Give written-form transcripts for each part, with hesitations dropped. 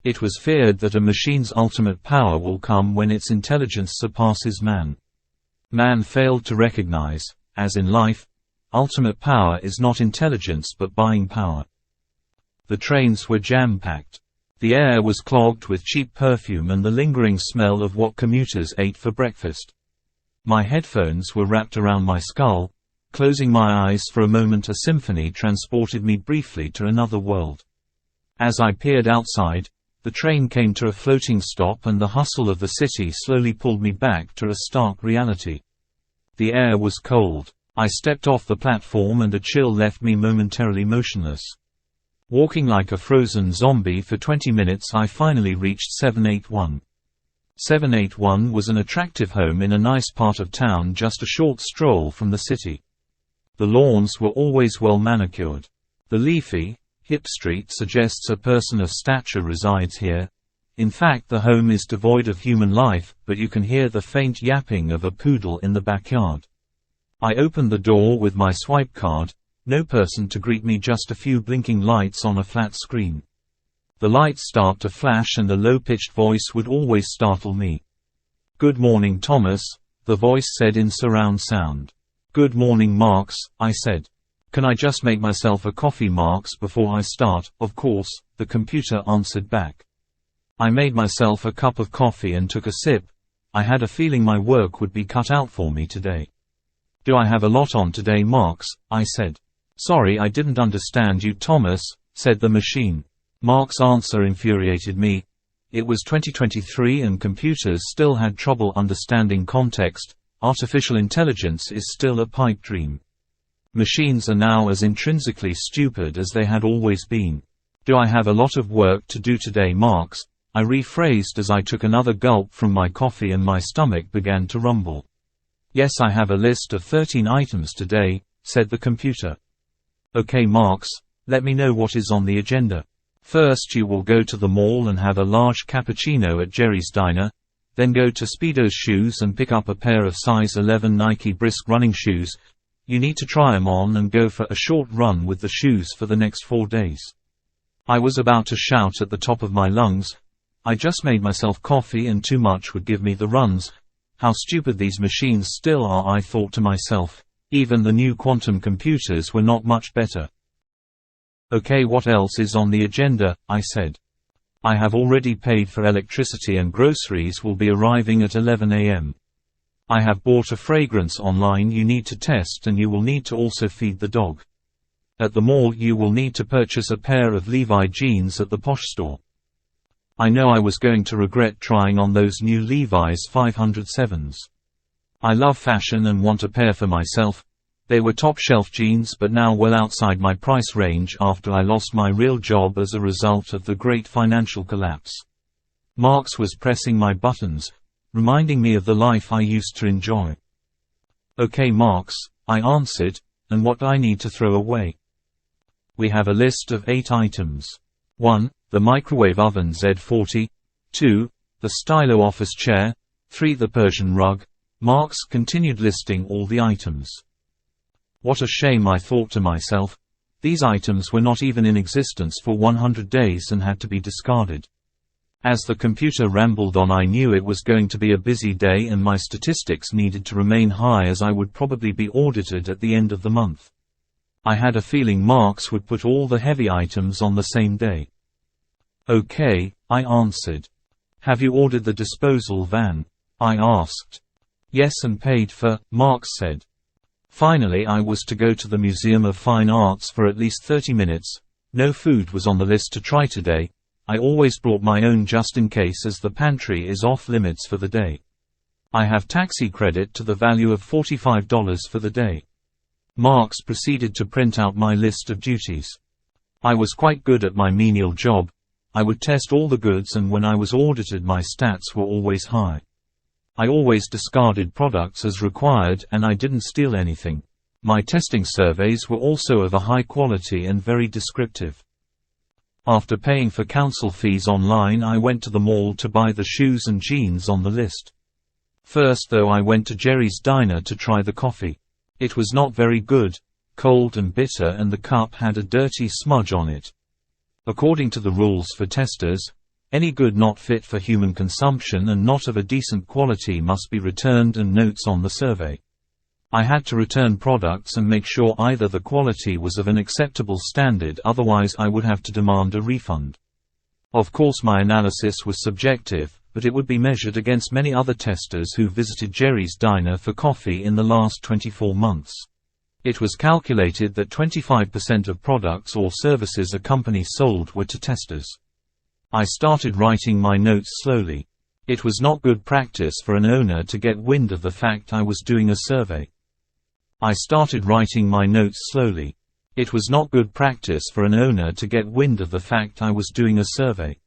It was feared that a machine's ultimate power will come when its intelligence surpasses man. Man failed to recognize, as in life, ultimate power is not intelligence but buying power. The trains were jam-packed. The air was clogged with cheap perfume and the lingering smell of what commuters ate for breakfast. My headphones were wrapped around my skull. Closing my eyes for a moment, a symphony transported me briefly to another world. As I peered outside, the train came to a floating stop and the hustle of the city slowly pulled me back to a stark reality. The air was cold. I stepped off the platform and a chill left me momentarily motionless. Walking like a frozen zombie for 20 minutes, I finally reached 781. 781 was an attractive home in a nice part of town just a short stroll from the city. The lawns were always well manicured. The leafy, hip street suggests a person of stature resides here. In fact, the home is devoid of human life, but you can hear the faint yapping of a poodle in the backyard. I opened the door with my swipe card. No person to greet me, just a few blinking lights on a flat screen. The lights start to flash and a low-pitched voice would always startle me. "Good morning, Thomas," the voice said in surround sound. "Good morning, Marks," I said. "Can I just make myself a coffee, Marks, before I start?" "Of course," the computer answered back. I made myself a cup of coffee and took a sip. I had a feeling my work would be cut out for me today. "Do I have a lot on today, Marks?" I said. "Sorry, I didn't understand you, Thomas," said the machine. Mark's answer infuriated me. It was 2023 and computers still had trouble understanding context. Artificial intelligence is still a pipe dream. Machines are now as intrinsically stupid as they had always been. "Do I have a lot of work to do today, Marks?" I rephrased as I took another gulp from my coffee and my stomach began to rumble. "Yes, I have a list of 13 items today," said the computer. "Okay, Marks, let me know what is on the agenda. First you will go to the mall and have a large cappuccino at Jerry's Diner, then go to Speedo's Shoes and pick up a pair of size 11 Nike Brisk running shoes. You need to try them on and go for a short run with the shoes for the next 4 days." I was about to shout at the top of my lungs. I just made myself coffee and too much would give me the runs. How stupid these machines still are, I thought to myself. Even the new quantum computers were not much better. "Okay, what else is on the agenda?" I said. "I have already paid for electricity and groceries will be arriving at 11 a.m. I have bought a fragrance online you need to test and you will need to also feed the dog. At the mall you will need to purchase a pair of Levi jeans at the Posh store." I know I was going to regret trying on those new Levi's 507s. I love fashion and want a pair for myself. They were top-shelf jeans but now well outside my price range after I lost my real job as a result of the great financial collapse. Marks was pressing my buttons, reminding me of the life I used to enjoy. "Okay, Marks," I answered, "and what do I need to throw away?" We have a list of 8 items. 1. The microwave oven Z40. 2. The stylo office chair. 3. The Persian rug. Marks continued listing all the items. What a shame, I thought to myself. These items were not even in existence for 100 days and had to be discarded. As the computer rambled on, I knew it was going to be a busy day and my statistics needed to remain high as I would probably be audited at the end of the month. I had a feeling Marks would put all the heavy items on the same day. "Okay," I answered. "Have you ordered the disposal van?" I asked. "Yes, and paid for," Marks said. Finally, I was to go to the Museum of Fine Arts for at least 30 minutes. No food was on the list to try today. I always brought my own just in case, as the pantry is off limits for the day. I have taxi credit to the value of $45 for the day. Marks proceeded to print out my list of duties. I was quite good at my menial job. I would test all the goods and when I was audited my stats were always high. I always discarded products as required and I didn't steal anything. My testing surveys were also of a high quality and very descriptive. After paying for council fees online, I went to the mall to buy the shoes and jeans on the list. First though, I went to Jerry's Diner to try the coffee. It was not very good, cold and bitter, and the cup had a dirty smudge on it. According to the rules for testers, Any good not fit for human consumption and not of a decent quality must be returned, and notes on the survey. I had to return products and make sure either the quality was of an acceptable standard, otherwise I would have to demand a refund. Of course my analysis was subjective, but it would be measured against many other testers who visited Jerry's Diner for coffee in the last 24 months. It was calculated that 25% of products or services a company sold were to testers. I started writing my notes slowly. It was not good practice for an owner to get wind of the fact I was doing a survey. I started writing my notes slowly. It was not good practice for an owner to get wind of the fact I was doing a survey.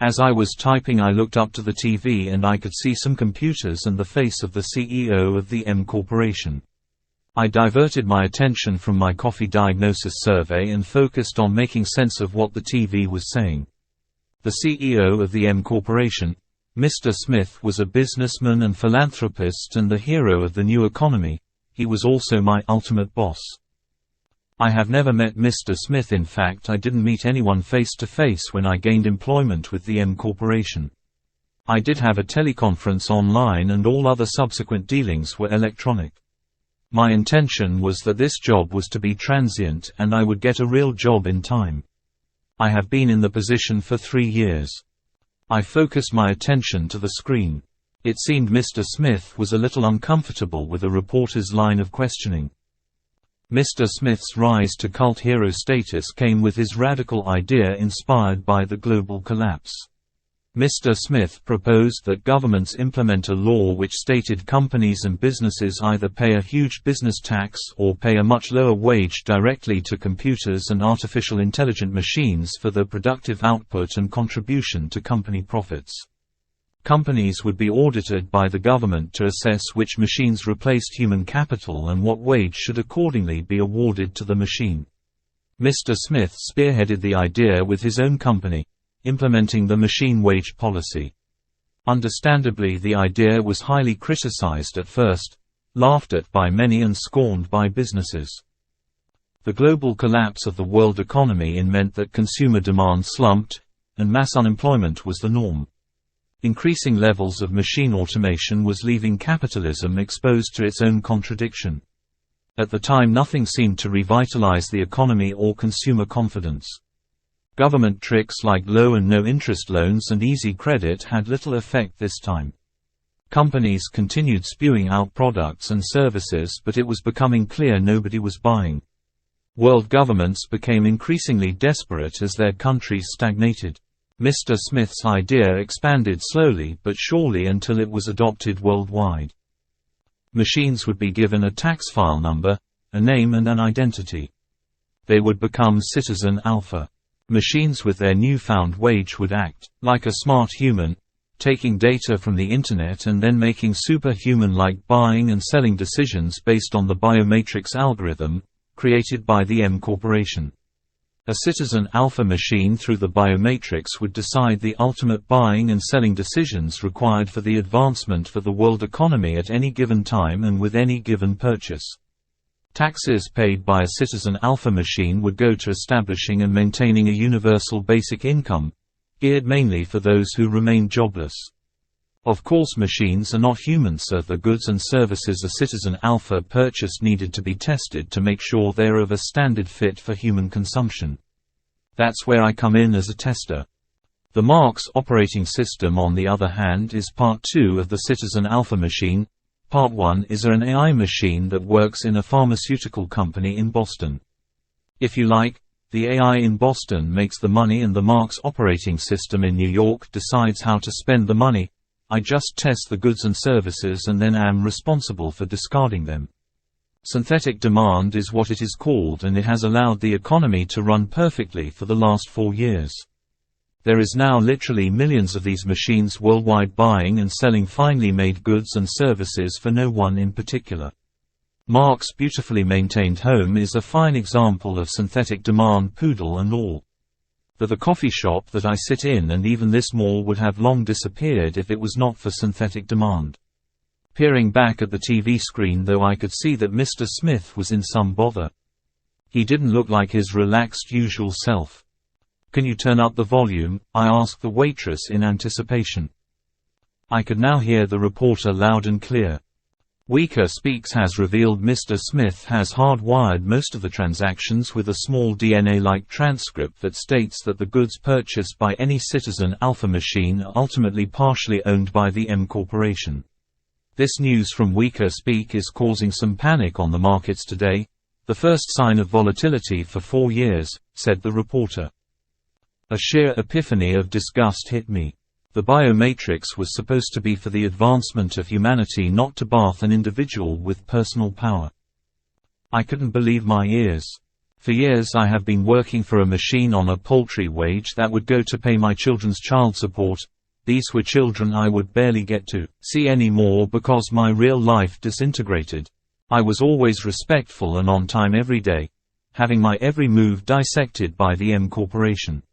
As I was typing, I looked up to the TV and I could see some computers and the face of the CEO of the M Corporation. I diverted my attention from my coffee diagnosis survey and focused on making sense of what the TV was saying. The CEO of the M Corporation, Mr. Smith, was a businessman and philanthropist and the hero of the new economy. He was also my ultimate boss. I have never met Mr. Smith. In fact, I didn't meet anyone face to face when I gained employment with the M Corporation. I did have a teleconference online and all other subsequent dealings were electronic. My intention was that this job was to be transient and I would get a real job in time. I have been in the position for 3 years. I focused my attention to the screen. It seemed Mr. Smith was a little uncomfortable with a reporter's line of questioning. Mr. Smith's rise to cult hero status came with his radical idea inspired by the global collapse. Mr. Smith proposed that governments implement a law which stated companies and businesses either pay a huge business tax or pay a much lower wage directly to computers and artificial intelligent machines for their productive output and contribution to company profits. Companies would be audited by the government to assess which machines replaced human capital and what wage should accordingly be awarded to the machine. Mr. Smith spearheaded the idea with his own company, implementing the machine wage policy. Understandably, the idea was highly criticized at first, laughed at by many and scorned by businesses. The global collapse of the world economy meant that consumer demand slumped, and mass unemployment was the norm. Increasing levels of machine automation was leaving capitalism exposed to its own contradiction. At the time, nothing seemed to revitalize the economy or consumer confidence. Government tricks like low and no interest loans and easy credit had little effect this time. Companies continued spewing out products and services, but it was becoming clear nobody was buying. World governments became increasingly desperate as their countries stagnated. Mr. Smith's idea expanded slowly but surely until it was adopted worldwide. Machines would be given a tax file number, a name and an identity. They would become citizen alpha. Machines with their newfound wage would act like a smart human, taking data from the internet and then making superhuman-like buying and selling decisions based on the biomatrix algorithm created by the M Corporation. A citizen alpha machine through the biomatrix would decide the ultimate buying and selling decisions required for the advancement for the world economy at any given time and with any given purchase. Taxes paid by a citizen alpha machine would go to establishing and maintaining a universal basic income, geared mainly for those who remain jobless. Of course, machines are not humans, so the goods and services a citizen alpha purchased needed to be tested to make sure they are of a standard fit for human consumption. That's where I come in as a tester. The Marx operating system, on the other hand, is part 2 of the citizen alpha machine. Part 1 is an AI machine that works in a pharmaceutical company in Boston. If you like, the AI in Boston makes the money and the Marx operating system in New York decides how to spend the money. I just test the goods and services and then am responsible for discarding them. Synthetic demand is what it is called, and it has allowed the economy to run perfectly for the last 4 years. There is now literally millions of these machines worldwide buying and selling finely made goods and services for no one in particular. Mark's beautifully maintained home is a fine example of synthetic demand, poodle and all. The coffee shop that I sit in and even this mall would have long disappeared if it was not for synthetic demand. Peering back at the TV screen, though, I could see that Mr. Smith was in some bother. He didn't look like his relaxed usual self. "Can you turn up the volume?" I asked the waitress in anticipation. I could now hear the reporter loud and clear. Weaker Speaks has revealed Mr. Smith has hardwired most of the transactions with a small DNA-like transcript that states that the goods purchased by any Citizen Alpha machine are ultimately partially owned by the M Corporation. This news from Weaker Speak is causing some panic on the markets today, the first sign of volatility for 4 years, said the reporter. A sheer epiphany of disgust hit me. The biomatrix was supposed to be for the advancement of humanity, not to bath an individual with personal power. I couldn't believe my ears. For years I have been working for a machine on a paltry wage that would go to pay my children's child support. These were children I would barely get to see anymore because my real life disintegrated. I was always respectful and on time every day, having my every move dissected by the M Corporation.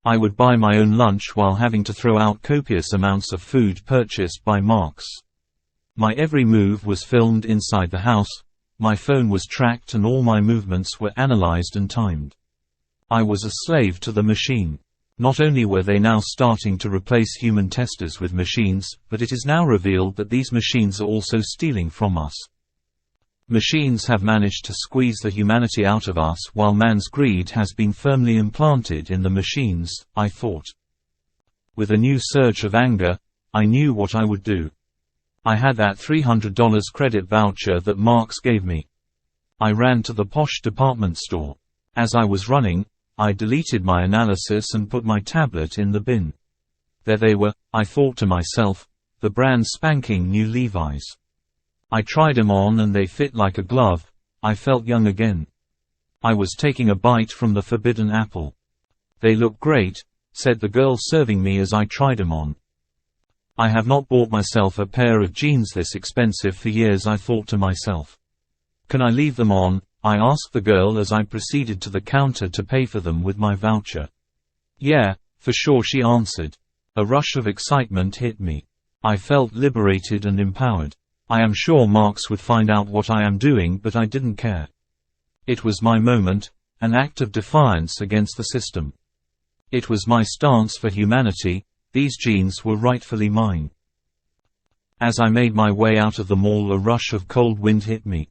I would buy my own lunch while having to throw out copious amounts of food purchased by Marx. My every move was filmed inside the house, my phone was tracked and all my movements were analyzed and timed. I was a slave to the machine. Not only were they now starting to replace human testers with machines, but it is now revealed that these machines are also stealing from us. Machines have managed to squeeze the humanity out of us while man's greed has been firmly implanted in the machines, I thought. With a new surge of anger, I knew what I would do. I had that $300 credit voucher that Marx gave me. I ran to the posh department store. As I was running, I deleted my analysis and put my tablet in the bin. There they were, I thought to myself, the brand spanking new Levi's. I tried them on and they fit like a glove. I felt young again. I was taking a bite from the forbidden apple. "They look great," said the girl serving me as I tried them on. I have not bought myself a pair of jeans this expensive for years, I thought to myself. "Can I leave them on?" I asked the girl as I proceeded to the counter to pay for them with my voucher. "Yeah, for sure," she answered. A rush of excitement hit me. I felt liberated and empowered. I am sure Marx would find out what I am doing, but I didn't care. It was my moment, an act of defiance against the system. It was my stance for humanity. These jeans were rightfully mine. As I made my way out of the mall, a rush of cold wind hit me.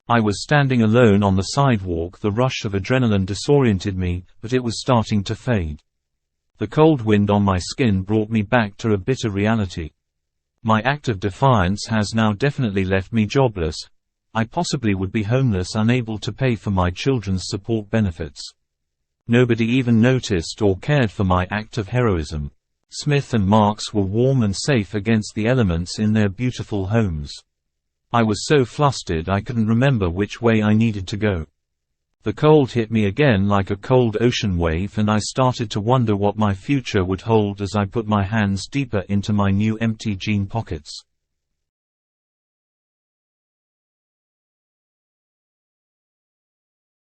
I was standing alone on the sidewalk. The rush of adrenaline disoriented me, but it was starting to fade. The cold wind on my skin brought me back to a bitter reality. My act of defiance has now definitely left me jobless. I possibly would be homeless, unable to pay for my children's support benefits. Nobody even noticed or cared for my act of heroism. Smith and Marx were warm and safe against the elements in their beautiful homes. I was so flustered I couldn't remember which way I needed to go. The cold hit me again like a cold ocean wave, and I started to wonder what my future would hold as I put my hands deeper into my new empty jean pockets.